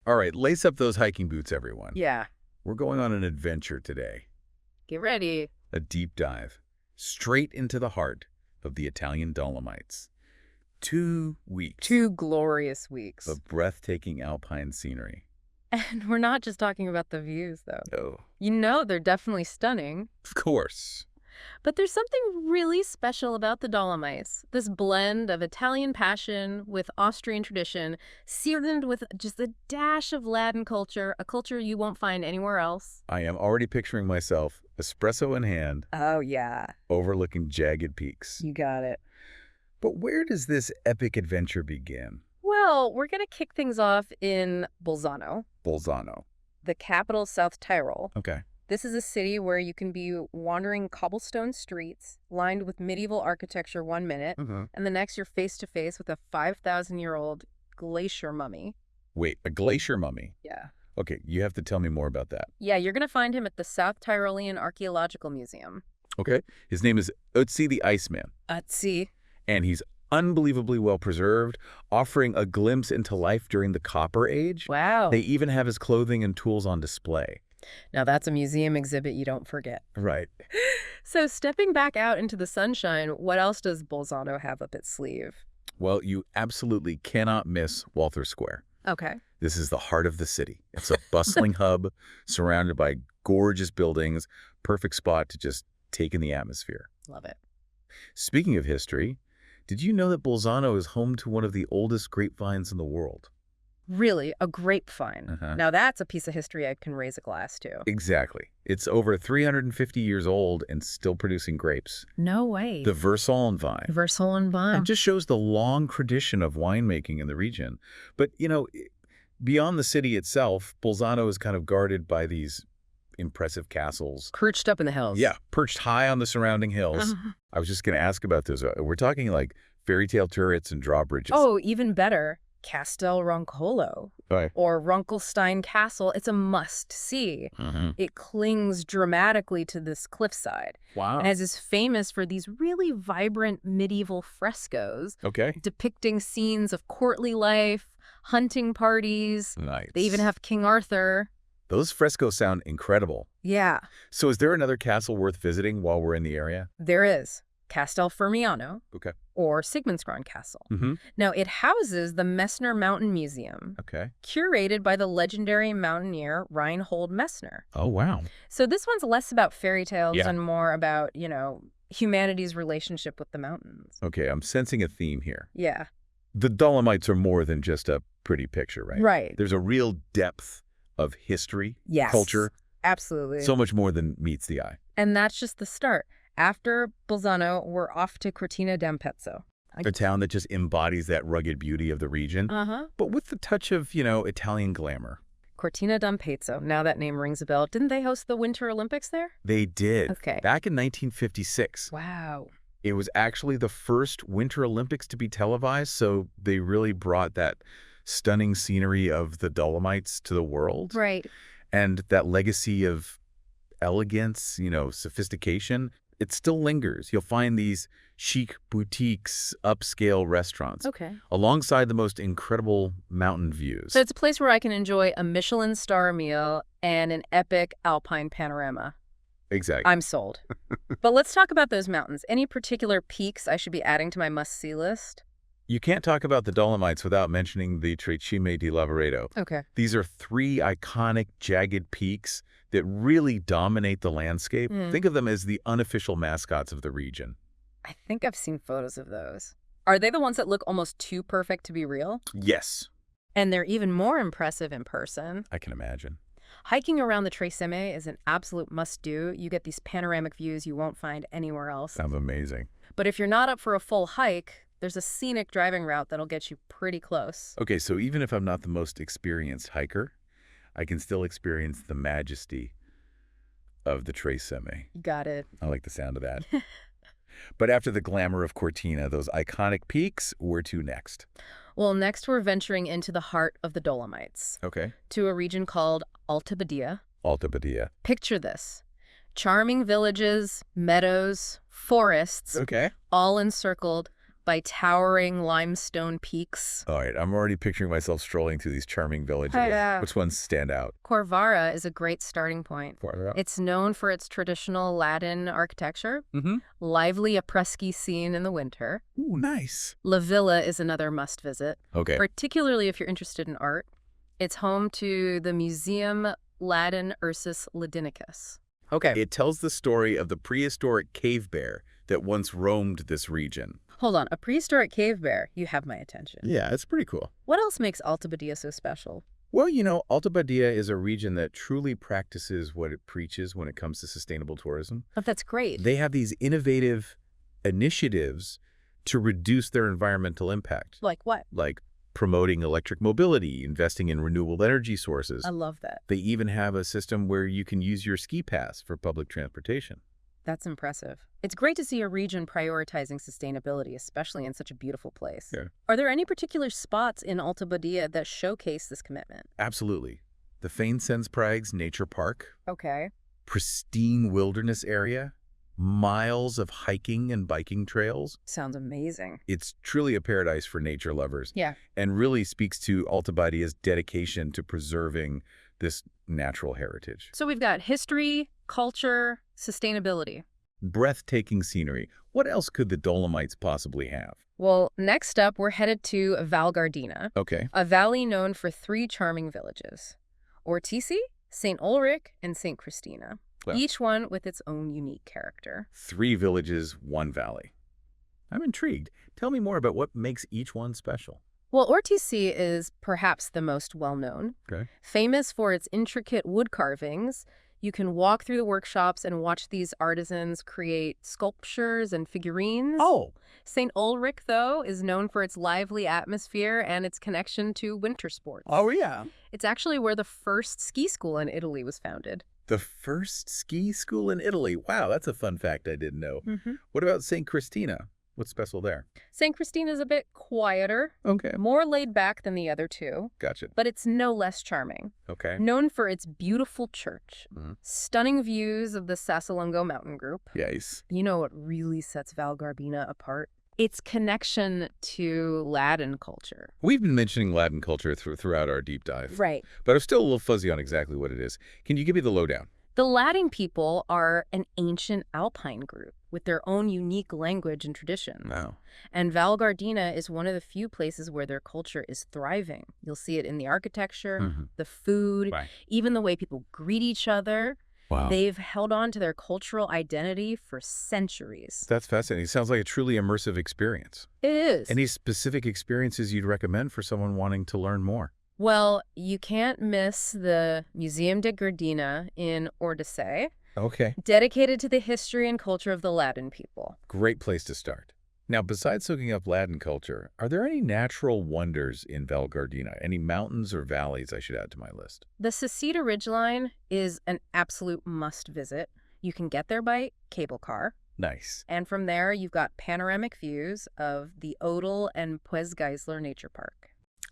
All right, lace up those hiking boots, everyone. Yeah. We're going on an adventure today. Get ready. A deep dive, straight into the heart of the Italian Dolomites. 2 weeks 2 glorious weeks. of breathtaking alpine scenery. And we're not just talking about the views, though. Oh, You know they're definitely stunning. of course. But there's something really special about the Dolomites. This blend of Italian passion with Austrian tradition, seasoned with just a dash of Latin culture, a culture you won't find anywhere else. I am already picturing myself, espresso in hand, Oh, yeah. overlooking jagged peaks. You got it. But where does this epic adventure begin? Well, we're going to kick things off in Bolzano, Bolzano. the capital of South Tyrol. Okay. This is a city where you can be wandering cobblestone streets lined with medieval architecture 1 minute, and the next you're face to face with a 5,000-year-old glacier mummy. Wait, a glacier mummy? Yeah. Okay, you have to tell me more about that. Yeah, you're going to find him at the South Tyrolean Archaeological Museum. Okay. His name is Ötzi the Iceman, Ötzi. and he's unbelievably well preserved, offering a glimpse into life during the Copper Age. Wow. They even have his clothing and tools on display. Now that's a museum exhibit you don't forget. Right. So stepping back out into the sunshine, what else does Bolzano have up its sleeve? Well, you absolutely cannot miss Walther Square. Okay. This is the heart of the city. It's a bustling hub surrounded by gorgeous buildings, perfect spot to just take in the atmosphere. Love it. Speaking of history, did you know that Bolzano is home to one of the oldest grapevines in the world? Really, a grapevine. Uh-huh. Now that's a piece of history I can raise a glass to. Exactly. It's over 350 years old and still producing grapes. No way. The Versollen vine. Versollen vine. It just shows the long tradition of winemaking in the region. But, beyond the city itself, Bolzano is kind of guarded by these impressive castles. Perched up in the hills. Yeah, perched high on the surrounding hills. I was just going to ask about those. We're talking like fairy tale turrets and drawbridges. Oh, even better. Castel Roncolo Right. or Runkelstein Castle. It's a must-see. It clings dramatically to this cliffside. Wow. And is famous for these really vibrant medieval frescoes Okay. depicting scenes of courtly life, hunting parties. Nice. They even have King Arthur. Those frescoes sound incredible. Yeah, So is there another castle worth visiting while we're in the area? there is. Castel Firmiano, Okay. or Sigmundsgran Castle. Mm-hmm. Now, it houses the Messner Mountain Museum, Okay. curated by the legendary mountaineer Reinhold Messner. Oh, wow. So this one's less about fairy tales Yeah. and more about, humanity's relationship with the mountains. Okay, I'm sensing a theme here. Yeah. The Dolomites are more than just a pretty picture, right? Right. There's a real depth of history, Yes. culture, Absolutely. so much more than meets the eye. And that's just the start. After Bolzano, we're off to Cortina d'Ampezzo. A town that just embodies that rugged beauty of the region, Uh-huh. but with the touch of, Italian glamour. Cortina d'Ampezzo. Now that name rings a bell. Didn't they host the Winter Olympics there? They did. Okay. Back in 1956. Wow. It was actually the first Winter Olympics to be televised, so they really brought that stunning scenery of the Dolomites to the world. Right. And that legacy of elegance, sophistication, it still lingers. You'll find these chic boutiques, upscale restaurants, Okay. alongside the most incredible mountain views. So it's a place where I can enjoy a Michelin star meal and an epic alpine panorama. Exactly. I'm sold. But let's talk about those mountains. Any particular peaks I should be adding to my must-see list? You can't talk about the Dolomites without mentioning the Trecime di Lavaredo. Okay. These are 3 iconic, jagged peaks that really dominate the landscape. Think of them as the unofficial mascots of the region. I think I've seen photos of those. Are they the ones that look almost too perfect to be real? Yes, And they're even more impressive in person. I can imagine. Hiking around the Trecime is an absolute must-do. You get these panoramic views you won't find anywhere else. Sounds amazing. But if you're not up for a full hike, there's a scenic driving route that'll get you pretty close. Okay, so even if I'm not the most experienced hiker, I can still experience the majesty of the Trecime. You got it. I like the sound of that. But after the glamour of Cortina, those iconic peaks, where to next? Well, next we're venturing into the heart of the Dolomites, Okay. to a region called Alta Badia. Alta Badia. Picture this. Charming villages, meadows, forests, Okay. all encircled by towering limestone peaks. All right, I'm already picturing myself strolling through these charming villages. Which ones stand out? Corvara is a great starting point. It's known for its traditional Latin architecture, lively après-ski scene in the winter. Ooh, nice. La Villa is another must-visit, Okay. particularly if you're interested in art. It's home to the Museum Latin Ursus Ladinicus. Okay. It tells the story of the prehistoric cave bear that once roamed this region. Hold on, a prehistoric cave bear. You have my attention. Yeah, it's pretty cool. What else makes Alta Badia so special? Well, Alta Badia is a region that truly practices what it preaches when it comes to sustainable tourism. Oh, that's great. They have these innovative initiatives to reduce their environmental impact. Like what? Like promoting electric mobility, investing in renewable energy sources. I love that. They even have a system where you can use your ski pass for public transportation. That's impressive. It's great to see a region prioritizing sustainability, especially in such a beautiful place. Yeah. Are there any particular spots in Alta Badia that showcase this commitment? Absolutely. The Feinsensprags Nature Park. Okay. Pristine wilderness area. Miles of hiking and biking trails. Sounds amazing. It's truly a paradise for nature lovers. Yeah. And really speaks to Alta Badia's dedication to preserving this natural heritage. So we've got history, culture, sustainability. Breathtaking scenery. What else could the Dolomites possibly have? Well, next up, we're headed to Val Gardena, Okay. a valley known for 3 charming villages: Ortici, St. Ulrich, and St. Christina. Well, each one with its own unique character. 3 villages, 1 valley. I'm intrigued. Tell me more about what makes each one special. Well, Ortici is perhaps the most well-known. Okay. Famous for its intricate wood carvings, you can walk through the workshops and watch these artisans create sculptures and figurines. Oh! St. Ulrich, though, is known for its lively atmosphere and its connection to winter sports. Oh, yeah. It's actually where the first ski school in Italy was founded. The first ski school in Italy. Wow, that's a fun fact I didn't know. Mm-hmm. What about St. Christina? What's special there? St. Christina is a bit quieter, Okay. more laid back than the other two, Gotcha. but it's no less charming. Okay. Known for its beautiful church, Mhm. stunning views of the Sassalongo mountain group. Yes. You know what really sets Val Gardena apart? Its connection to Latin culture. We've been mentioning Latin culture throughout our deep dive. Right. But I'm still a little fuzzy on exactly what it is. Can you give me the lowdown? The Latin people are an ancient alpine group with their own unique language and traditions. Wow. And Val Gardena is one of the few places where their culture is thriving. You'll see it in the architecture, Mhm. the food, Right. even the way people greet each other. Wow. They've held on to their cultural identity for centuries. That's fascinating. It sounds like a truly immersive experience. It is. Any specific experiences you'd recommend for someone wanting to learn more? Well, you can't miss the Museum de Gardena in Ortice, Okay. dedicated to the history and culture of the Latin people. Great place to start. Now, besides soaking up Latin culture, are there any natural wonders in Val Gardena? Any mountains or valleys I should add to my list? The Sasita Ridgeline is an absolute must-visit. You can get there by cable car. Nice. And from there, you've got panoramic views of the Odel and Puez-Geisler Nature Park.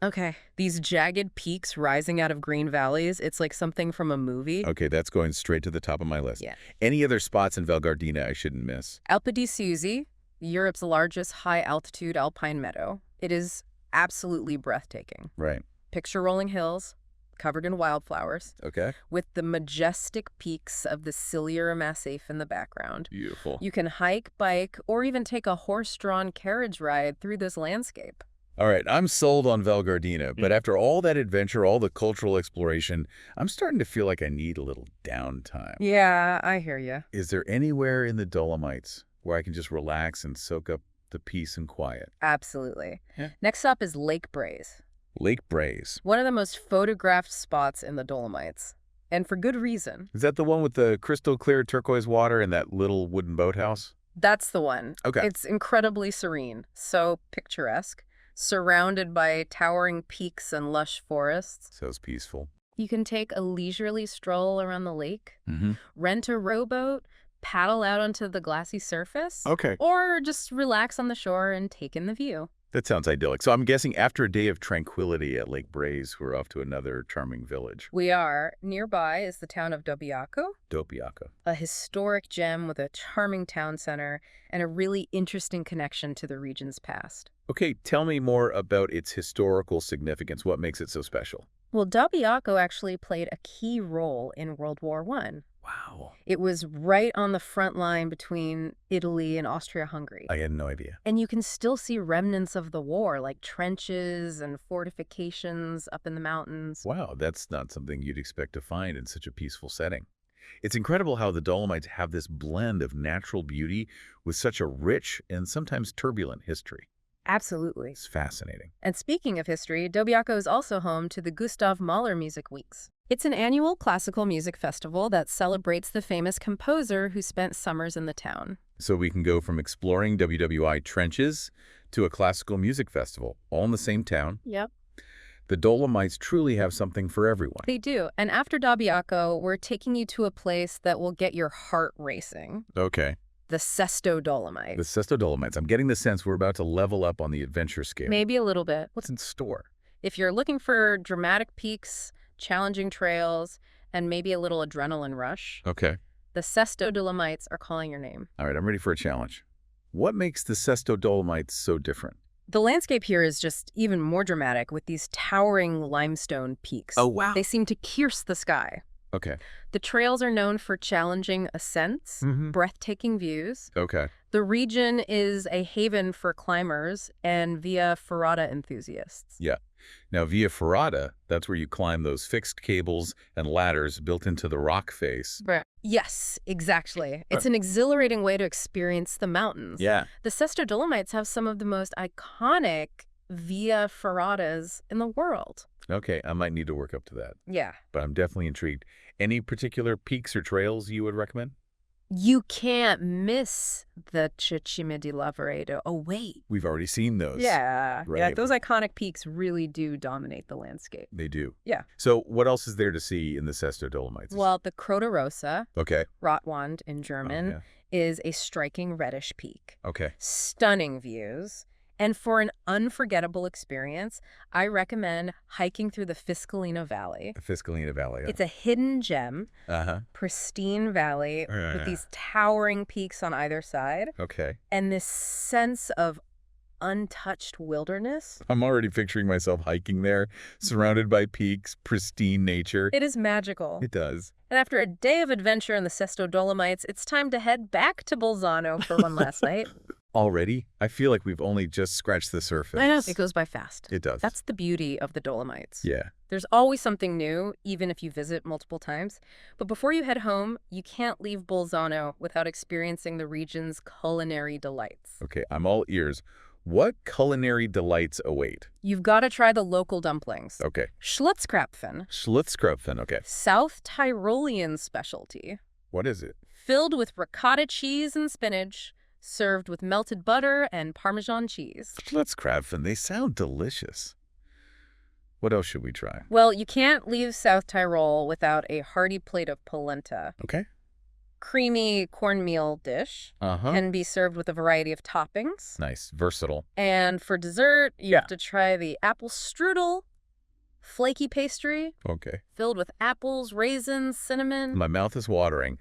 Okay, these jagged peaks rising out of green valleys, it's like something from a movie. Okay, that's going straight to the top of my list. Yeah. Any other spots in Val Gardena I shouldn't miss? Alpe di Siusi, Europe's largest high-altitude alpine meadow. It is absolutely breathtaking. Right. Picture rolling hills, covered in wildflowers, Okay. with the majestic peaks of the Cilier Massif in the background. Beautiful. You can hike, bike, or even take a horse-drawn carriage ride through this landscape. All right, I'm sold on Val Gardena, but after all that adventure, all the cultural exploration, I'm starting to feel like I need a little downtime. Yeah, I hear you. Is there anywhere in the Dolomites where I can just relax and soak up the peace and quiet? Absolutely. Yeah. Next up is Lake Braze, Lake Braze. one of the most photographed spots in the Dolomites. And for good reason. Is that the one with the crystal clear turquoise water and that little wooden boathouse? That's the one. Okay. It's incredibly serene, so picturesque, surrounded by towering peaks and lush forests. Sounds peaceful. You can take a leisurely stroll around the lake, Mm-hmm. rent a rowboat, paddle out onto the glassy surface, Okay. or just relax on the shore and take in the view. That sounds idyllic. So I'm guessing after a day of tranquility at Lake Braze, we're off to another charming village. We are. Nearby is the town of Dobiaco, Dopiaco. a historic gem with a charming town center and a really interesting connection to the region's past. Okay, tell me more about its historical significance. What makes it so special? Well, Dobiaco actually played a key role in World War I. Wow. It was right on the front line between Italy and Austria-Hungary. I had no idea. And you can still see remnants of the war, like trenches and fortifications up in the mountains. Wow, that's not something you'd expect to find in such a peaceful setting. It's incredible how the Dolomites have this blend of natural beauty with such a rich and sometimes turbulent history. Absolutely. It's fascinating. And speaking of history, Dobiaco is also home to the Gustav Mahler Music Weeks. It's an annual classical music festival that celebrates the famous composer who spent summers in the town. So we can go from exploring WWI trenches to a classical music festival, all in the same town. Yep. The Dolomites truly have something for everyone. They do. And after Dobiaco, we're taking you to a place that will get your heart racing. Okay. The Sesto Dolomites. The Sesto Dolomites. I'm getting the sense we're about to level up on the adventure scale. Maybe a little bit. What's in store? If you're looking for dramatic peaks, challenging trails, and maybe a little adrenaline rush, Okay. the Sesto Dolomites are calling your name. All right, I'm ready for a challenge. What makes the Sesto Dolomites so different? The landscape here is just even more dramatic with these towering limestone peaks. Oh, wow. They seem to pierce the sky. Okay. The trails are known for challenging ascents, breathtaking views. Okay. The region is a haven for climbers and Via Ferrata enthusiasts. Yeah. Now, Via Ferrata, that's where you climb those fixed cables and ladders built into the rock face. Yes, exactly. It's an exhilarating way to experience the mountains. Yeah. The Sesto Dolomites have some of the most iconic Via Ferratas in the world. Okay, I might need to work up to that, Yeah. but I'm definitely intrigued. Any particular peaks or trails you would recommend? You can't miss the Cime di Lavaredo. Oh, wait. We've already seen those. Yeah. Right. Yeah, those iconic peaks really do dominate the landscape. They do. Yeah. So what else is there to see in the Sesto Dolomites? Well, the Croda Rosa, Okay. Rotwand in German, yeah. is a striking reddish peak. Okay. Stunning views. And for an unforgettable experience, I recommend hiking through the Fiscalina Valley. The Fiscalina Valley. It's a hidden gem, Uh-huh. pristine valley with these towering peaks on either side, Okay. and this sense of untouched wilderness. I'm already picturing myself hiking there, surrounded by peaks, pristine nature. It is magical. It does. And after a day of adventure in the Sesto Dolomites, it's time to head back to Bolzano for one last night. Already? I feel like we've only just scratched the surface. I know. It goes by fast. It does. That's the beauty of the Dolomites. Yeah. There's always something new, even if you visit multiple times. But before you head home, you can't leave Bolzano without experiencing the region's culinary delights. Okay, I'm all ears. What culinary delights await? You've got to try the local dumplings. Okay. Schlitzkrapfen, Schlitzkrapfen, okay. South Tyrolean specialty, What is it? filled with ricotta cheese and spinach, served with melted butter and Parmesan cheese. Schlitzkrapfen, they sound delicious. What else should we try? Well, you can't leave South Tyrol without a hearty plate of polenta. Okay. Creamy cornmeal dish. Uh-huh. Can be served with a variety of toppings. Nice. Versatile. And for dessert, you have to try the apple strudel, flaky pastry, Okay. filled with apples, raisins, cinnamon. My mouth is watering.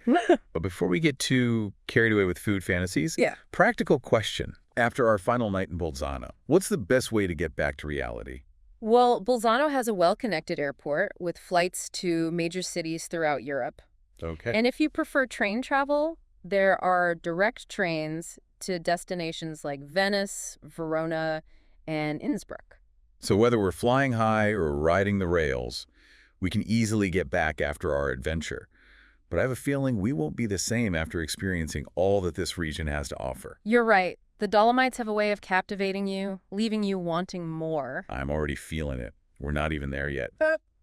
But before we get too carried away with food fantasies, practical question. After our final night in Bolzano, what's the best way to get back to reality? Well, Bolzano has a well-connected airport with flights to major cities throughout Europe. Okay. And if you prefer train travel, there are direct trains to destinations like Venice, Verona, and Innsbruck. So whether we're flying high or riding the rails, we can easily get back after our adventure. But I have a feeling we won't be the same after experiencing all that this region has to offer. You're right. The Dolomites have a way of captivating you, leaving you wanting more. I'm already feeling it. We're not even there yet.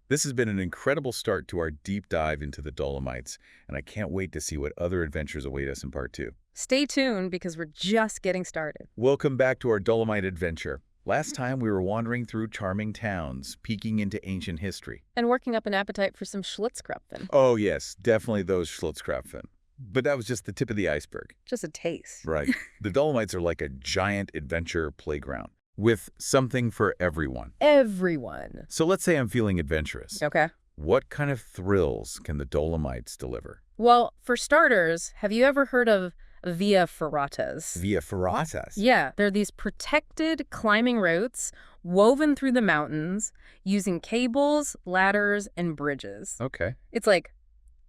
This has been an incredible start to our deep dive into the Dolomites, and I can't wait to see what other adventures await us in part 2. Stay tuned because we're just getting started. Welcome back to our Dolomite adventure. Last time we were wandering through charming towns, peeking into ancient history. And working up an appetite for some Schlitzkrapfen. Oh yes, definitely those Schlitzkrapfen. But that was just the tip of the iceberg. Just a taste. Right. The Dolomites are like a giant adventure playground. With something for everyone. Everyone. So let's say I'm feeling adventurous. Okay. What kind of thrills can the Dolomites deliver? Well, for starters, have you ever heard of via ferratas? Via ferratas? Yeah, they're these protected climbing routes woven through the mountains using cables, ladders, and bridges. Okay. It's like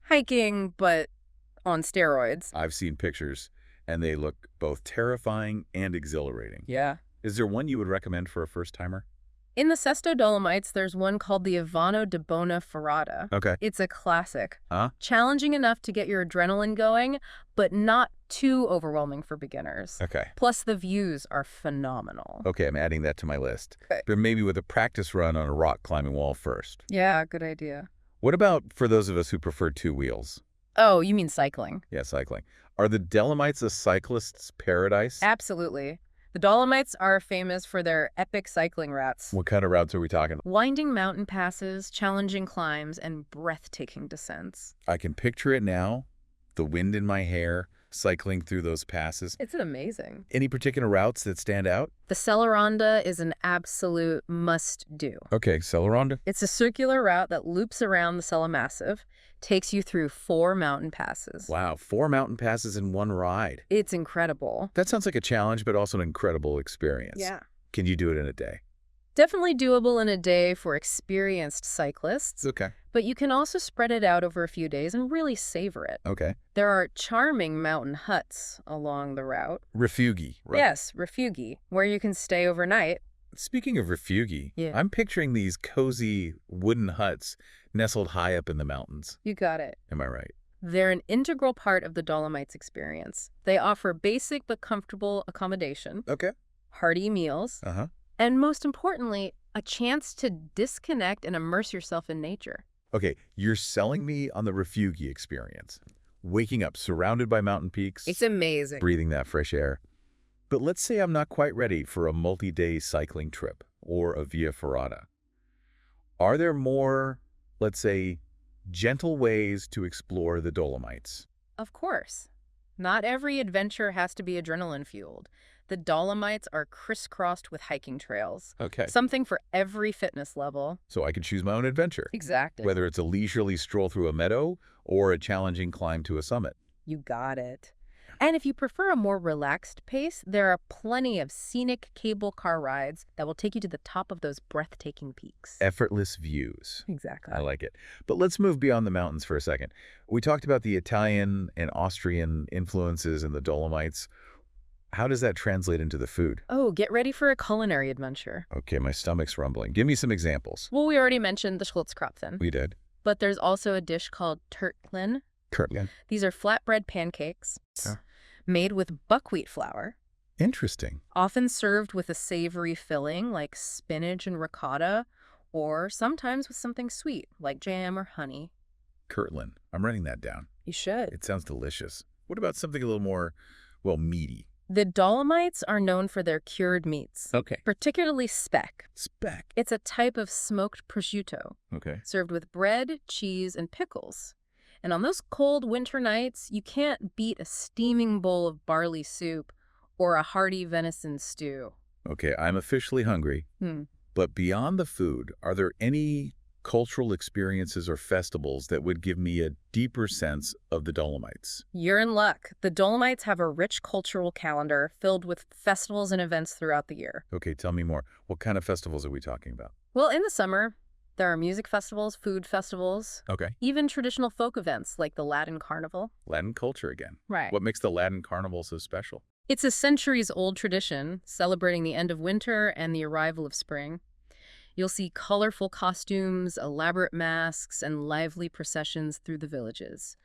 hiking, but on steroids. I've seen pictures, and they look both terrifying and exhilarating. Yeah. Is there one you would recommend for a first-timer? In the Sesto Dolomites, there's one called the Ivano de Bona Ferrata. Okay. It's a classic. Huh? Challenging enough to get your adrenaline going, but not too overwhelming for beginners. Okay. Plus, the views are phenomenal. Okay, I'm adding that to my list. Okay. But maybe with a practice run on a rock climbing wall first. Yeah, good idea. What about for those of us who prefer two wheels? Oh, you mean cycling? Yeah, cycling. Are the Dolomites a cyclist's paradise? Absolutely. The Dolomites are famous for their epic cycling routes. What kind of routes are we talking about? Winding mountain passes, challenging climbs, and breathtaking descents. I can picture it now, the wind in my hair, cycling through those passes. It's amazing. Any particular routes that stand out? The Celeronda is an absolute must-do. Okay, Celeronda. It's a circular route that loops around the Sella Massive, takes you through 4 mountain passes. Wow, 4 mountain passes in one ride. It's incredible. That sounds like a challenge, but also an incredible experience. Yeah. Can you do it in a day? Definitely doable in a day for experienced cyclists, Okay. but you can also spread it out over a few days and really savor it. Okay. There are charming mountain huts along the route. Refugi, right? Yes, refugi, where you can stay overnight. Speaking of refugi, Yeah. I'm picturing these cozy wooden huts nestled high up in the mountains. You got it. Am I right? They're an integral part of the Dolomites experience. They offer basic but comfortable accommodation, Okay. hearty meals, Uh-huh. and most importantly, a chance to disconnect and immerse yourself in nature. Okay, you're selling me on the refugi experience. Waking up surrounded by mountain peaks, It's amazing. breathing that fresh air. But let's say I'm not quite ready for a multi-day cycling trip or a via ferrata. Are there more, let's say, gentle ways to explore the Dolomites? Of course. Not every adventure has to be adrenaline-fueled. The Dolomites are crisscrossed with hiking trails. Okay. Something for every fitness level. So I can choose my own adventure, Exactly. whether it's a leisurely stroll through a meadow or a challenging climb to a summit. You got it. And if you prefer a more relaxed pace, there are plenty of scenic cable car rides that will take you to the top of those breathtaking peaks. Effortless views. Exactly. I like it. But let's move beyond the mountains for a second. We talked about the Italian and Austrian influences in the Dolomites. How does that translate into the food? Oh, get ready for a culinary adventure. Okay, my stomach's rumbling. Give me some examples. Well, we already mentioned the Schlitzkropfen, We did. but there's also a dish called Turtlin. Curtland. These are flatbread pancakes Yeah. made with buckwheat flour, Interesting. often served with a savory filling like spinach and ricotta, or sometimes with something sweet like jam or honey. Kirtland. I'm writing that down. You should. It sounds delicious. What about something a little more, well, meaty? The Dolomites are known for their cured meats, Okay. particularly speck. Speck. It's a type of smoked prosciutto, Okay. served with bread, cheese, and pickles. And on those cold winter nights, you can't beat a steaming bowl of barley soup or a hearty venison stew. Okay, I'm officially hungry. But beyond the food, are there any cultural experiences or festivals that would give me a deeper sense of the Dolomites? You're in luck. The Dolomites have a rich cultural calendar filled with festivals and events throughout the year. Okay, tell me more. What kind of festivals are we talking about? Well, in the summer, there are music festivals, food festivals, Okay. even traditional folk events like the Latin Carnival. Latin culture again. Right. What makes the Latin Carnival so special? It's a centuries-old tradition celebrating the end of winter and the arrival of spring. You'll see colorful costumes, elaborate masks, and lively processions through the villages.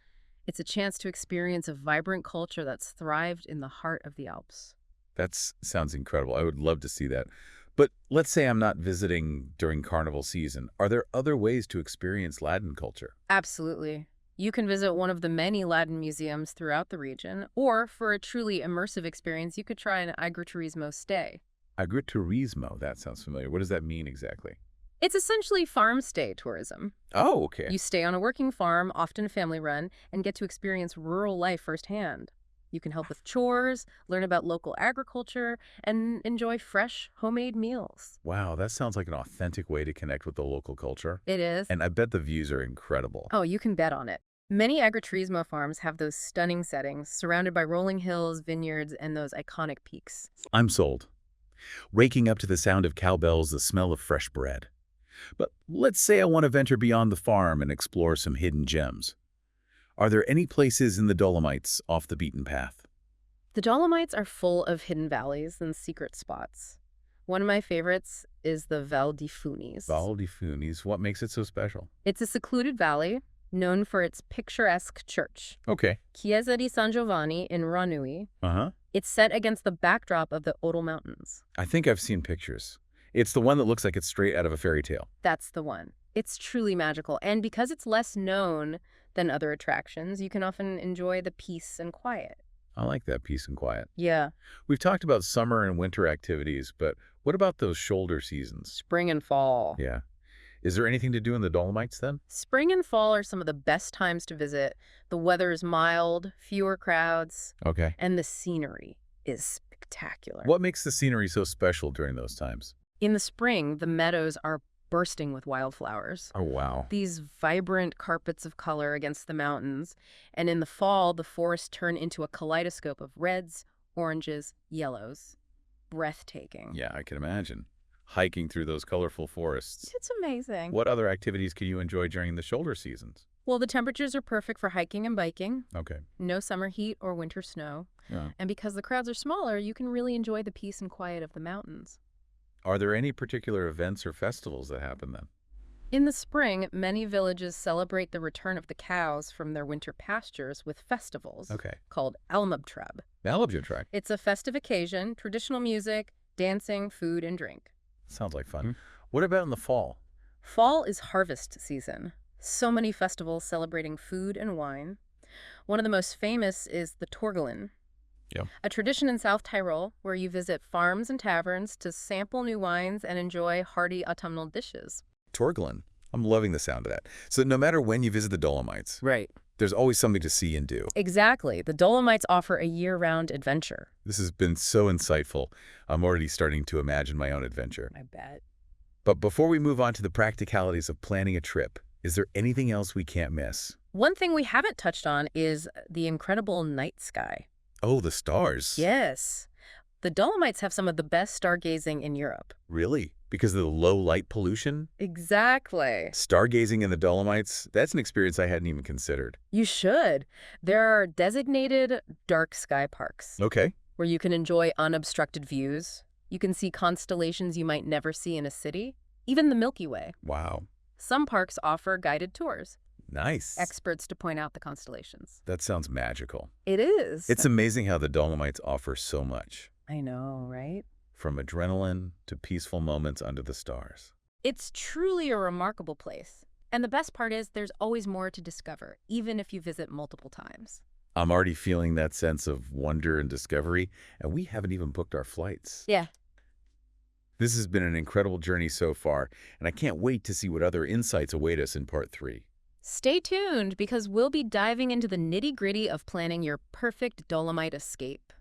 It's a chance to experience a vibrant culture that's thrived in the heart of the Alps. That sounds incredible. I would love to see that. But let's say I'm not visiting during carnival season. Are there other ways to experience Latin culture? Absolutely. You can visit one of the many Latin museums throughout the region, or for a truly immersive experience, you could try an agriturismo stay. Agriturismo, that sounds familiar. What does that mean exactly? It's essentially farm stay tourism. Oh, okay. You stay on a working farm, often family-run, and get to experience rural life firsthand. You can help with chores, learn about local agriculture, and enjoy fresh, homemade meals. Wow, that sounds like an authentic way to connect with the local culture. It is. And I bet the views are incredible. Oh, you can bet on it. Many agriturismo farms have those stunning settings, surrounded by rolling hills, vineyards, and those iconic peaks. I'm sold. Raking up to the sound of cowbells, the smell of fresh bread. But let's say I want to venture beyond the farm and explore some hidden gems. Are there any places in the Dolomites off the beaten path? The Dolomites are full of hidden valleys and secret spots. One of my favorites is the Val di Funis. Val di Funis, what makes it so special? It's a secluded valley known for its picturesque church, Okay. Chiesa di San Giovanni in Ranui. Uh-huh. It's set against the backdrop of the Odol Mountains. I think I've seen pictures. It's the one that looks like it's straight out of a fairy tale. That's the one. It's truly magical, and because it's less known than other attractions, you can often enjoy the peace and quiet. I like that peace and quiet. Yeah. We've talked about summer and winter activities, but what about those shoulder seasons? Spring and fall. Yeah. Is there anything to do in the Dolomites then? Spring and fall are some of the best times to visit. The weather is mild, fewer crowds, Okay. and the scenery is spectacular. What makes the scenery so special during those times? In the spring, the meadows are bursting with wildflowers. Oh, wow. These vibrant carpets of color against the mountains. And in the fall, the forests turn into a kaleidoscope of reds, oranges, yellows. Breathtaking. Yeah, I can imagine. Hiking through those colorful forests. It's amazing. What other activities can you enjoy during the shoulder seasons? Well, the temperatures are perfect for hiking and biking. Okay. No summer heat or winter snow. Yeah. And because the crowds are smaller, you can really enjoy the peace and quiet of the mountains. Are there any particular events or festivals that happen then? In the spring, many villages celebrate the return of the cows from their winter pastures with festivals Okay. called Almabtreb. Alabja track. It's a festive occasion, traditional music, dancing, food, and drink. Sounds like fun. What about in the fall? Fall is harvest season. So many festivals celebrating food and wine. One of the most famous is the Torgelin, Yeah. a tradition in South Tyrol where you visit farms and taverns to sample new wines and enjoy hearty autumnal dishes. Torgelin. I'm loving the sound of that. So no matter when you visit the Dolomites, Right. there's always something to see and do. Exactly. The Dolomites offer a year-round adventure. This has been so insightful. I'm already starting to imagine my own adventure. I bet. But before we move on to the practicalities of planning a trip, is there anything else we can't miss? One thing we haven't touched on is the incredible night sky. Oh, the stars. Yes. The Dolomites have some of the best stargazing in Europe. Really? Because of the low light pollution? Exactly. Stargazing in the Dolomites? That's an experience I hadn't even considered. You should. There are designated dark sky parks Okay. where you can enjoy unobstructed views. You can see constellations you might never see in a city, even the Milky Way. Wow. Some parks offer guided tours, Nice. experts to point out the constellations. That sounds magical. It is. It's amazing how the Dolomites offer so much, I know, right? from adrenaline to peaceful moments under the stars. It's truly a remarkable place. And the best part is there's always more to discover, even if you visit multiple times. I'm already feeling that sense of wonder and discovery, and we haven't even booked our flights. Yeah. This has been an incredible journey so far, and I can't wait to see what other insights await us in part 3. Stay tuned because we'll be diving into the nitty-gritty of planning your perfect Dolomite escape.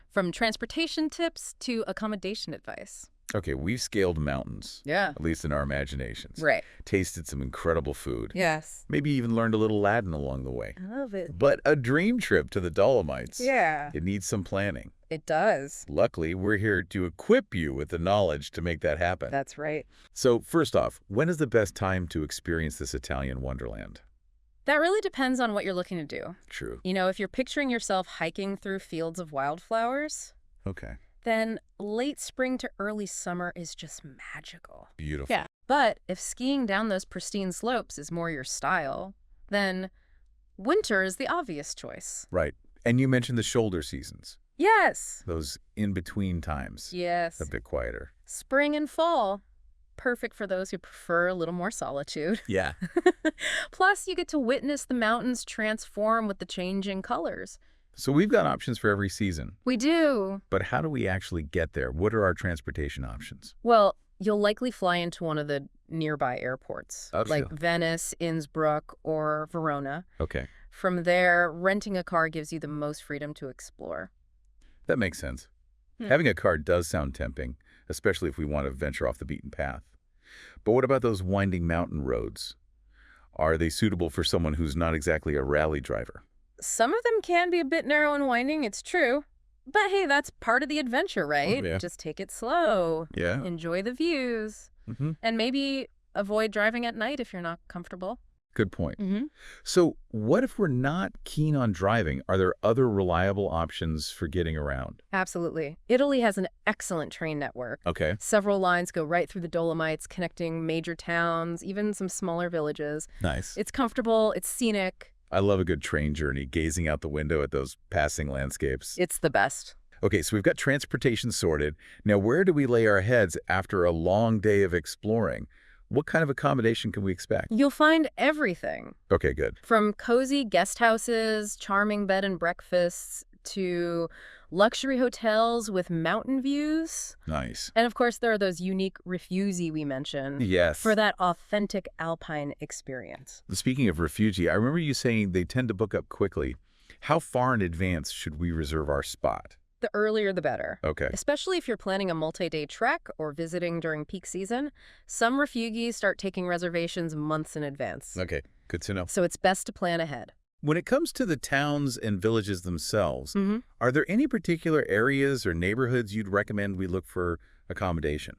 From transportation tips to accommodation advice. Okay, we've scaled mountains, Yeah. at least in our imaginations. Right. Tasted some incredible food. Yes. Maybe even learned a little Latin along the way. I love it. But a dream trip to the Dolomites. Yeah. It needs some planning. It does. Luckily, we're here to equip you with the knowledge to make that happen. That's right. So first off, when is the best time to experience this Italian wonderland? That really depends on what you're looking to do. True. You know, if you're picturing yourself hiking through fields of wildflowers, Okay. then late spring to early summer is just magical. Beautiful. Yeah. But if skiing down those pristine slopes is more your style, then winter is the obvious choice. Right. And you mentioned the shoulder seasons. Yes. Those in-between times. Yes. A bit quieter. Spring and fall. Perfect for those who prefer a little more solitude. Yeah. Plus, you get to witness the mountains transform with the changing colors. So we've got options for every season. We do. But how do we actually get there? What are our transportation options? Well, you'll likely fly into one of the nearby airports, Oh, like sure. Venice, Innsbruck, or Verona. Okay. From there, renting a car gives you the most freedom to explore. That makes sense. Hmm. Having a car does sound tempting, especially if we want to venture off the beaten path. But what about those winding mountain roads? Are they suitable for someone who's not exactly a rally driver? Some of them can be a bit narrow and winding, it's true. But hey, that's part of the adventure, right? Oh, yeah. Just take it slow. Yeah. Enjoy the views. Mm-hmm. And maybe avoid driving at night if you're not comfortable. Good point. Mm-hmm. So what if we're not keen on driving? Are there other reliable options for getting around? Absolutely. Italy has an excellent train network. Okay. Several lines go right through the Dolomites, connecting major towns, even some smaller villages. Nice. It's comfortable, it's scenic. I love a good train journey, gazing out the window at those passing landscapes. It's the best. Okay, so we've got transportation sorted. Now, where do we lay our heads after a long day of exploring? What kind of accommodation can we expect? You'll find everything. Okay, good. From cozy guest houses, charming bed and breakfasts, to luxury hotels with mountain views. Nice. And of course, there are those unique refugi we mentioned Yes. for that authentic alpine experience. Speaking of refugee, I remember you saying they tend to book up quickly. How far in advance should we reserve our spot? The earlier, the better. Okay. Especially if you're planning a multi-day trek or visiting during peak season, some refugees start taking reservations months in advance. Okay, good to know. So it's best to plan ahead. When it comes to the towns and villages themselves, Mm-hmm. are there any particular areas or neighborhoods you'd recommend we look for accommodation?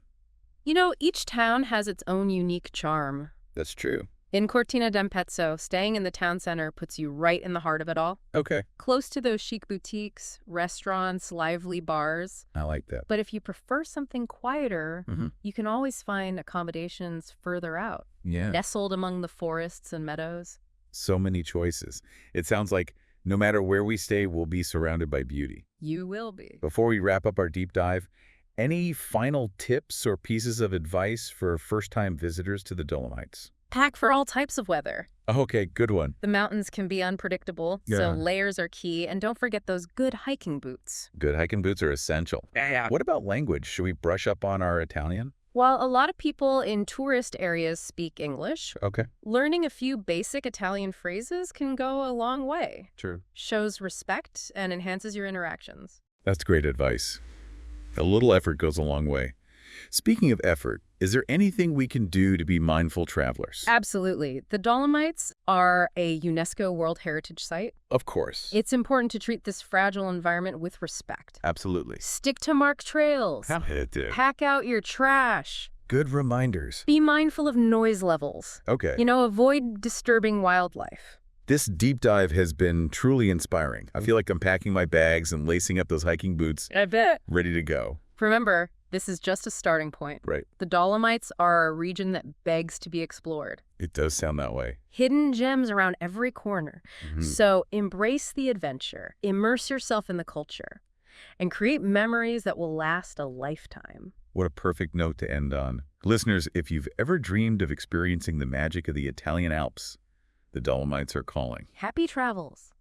You know, each town has its own unique charm. That's true. In Cortina d'Ampezzo, staying in the town center puts you right in the heart of it all. Okay. Close to those chic boutiques, restaurants, lively bars. I like that. But if you prefer something quieter, Mm-hmm. you can always find accommodations further out, Yeah. nestled among the forests and meadows. So many choices. It sounds like no matter where we stay, we'll be surrounded by beauty. You will be. Before we wrap up our deep dive, any final tips or pieces of advice for first-time visitors to the Dolomites? Pack for all types of weather. Okay, good one. The mountains can be unpredictable, Yeah. so layers are key. And don't forget those good hiking boots. Good hiking boots are essential. Yeah. What about language? Should we brush up on our Italian? While a lot of people in tourist areas speak English, Okay. learning a few basic Italian phrases can go a long way. True. Shows respect and enhances your interactions. That's great advice. A little effort goes a long way. Speaking of effort, is there anything we can do to be mindful travelers? Absolutely. The Dolomites are a UNESCO World Heritage Site. Of course. It's important to treat this fragile environment with respect. Absolutely. Stick to marked trails. Pack out your trash. Good reminders. Be mindful of noise levels. Okay. Avoid disturbing wildlife. This deep dive has been truly inspiring. I feel like I'm packing my bags and lacing up those hiking boots, I bet. ready to go. Remember, this is just a starting point. Right. The Dolomites are a region that begs to be explored. It does sound that way. Hidden gems around every corner. Mhm. So embrace the adventure, immerse yourself in the culture, and create memories that will last a lifetime. What a perfect note to end on. Listeners, if you've ever dreamed of experiencing the magic of the Italian Alps, the Dolomites are calling. Happy travels.